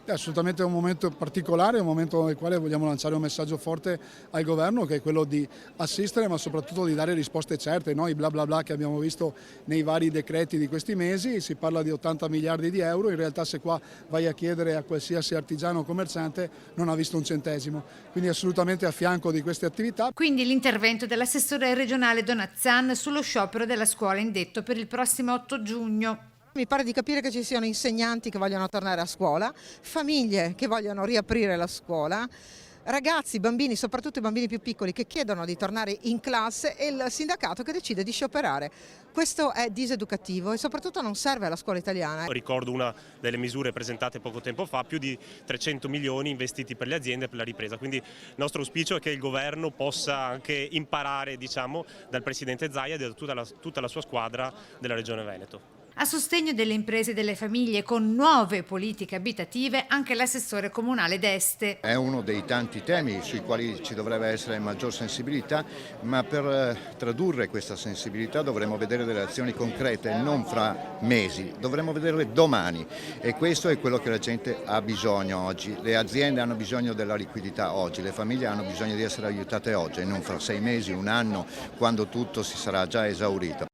È assolutamente un momento particolare, un momento nel quale vogliamo lanciare un messaggio forte al governo, che è quello di assistere ma soprattutto di dare risposte certe. Noi bla bla bla che abbiamo visto nei vari decreti di questi mesi, si parla di 80 miliardi di euro, in realtà se qua vai a chiedere a qualsiasi artigiano o commerciante non ha visto un centesimo, quindi assolutamente a fianco di queste attività. Quindi l'intervento dell'assessore regionale Donazzan sullo sciopero della scuola indetto per il prossimo 8 giugno. Mi pare di capire che ci siano insegnanti che vogliono tornare a scuola, famiglie che vogliono riaprire la scuola, ragazzi, bambini, soprattutto i bambini più piccoli che chiedono di tornare in classe e il sindacato che decide di scioperare. Questo è diseducativo e soprattutto non serve alla scuola italiana. Ricordo una delle misure presentate poco tempo fa, più di 300 milioni investiti per le aziende e per la ripresa, quindi il nostro auspicio è che il governo possa anche imparare, diciamo, dal presidente Zaia e da tutta la sua squadra della Regione Veneto. A sostegno delle imprese e delle famiglie con nuove politiche abitative anche l'assessore comunale d'Este. È uno dei tanti temi sui quali ci dovrebbe essere maggior sensibilità, ma per tradurre questa sensibilità dovremo vedere delle azioni concrete, non fra mesi, dovremo vederle domani e questo è quello che la gente ha bisogno oggi. Le aziende hanno bisogno della liquidità oggi, le famiglie hanno bisogno di essere aiutate oggi e non fra 6 mesi, un anno, quando tutto si sarà già esaurito.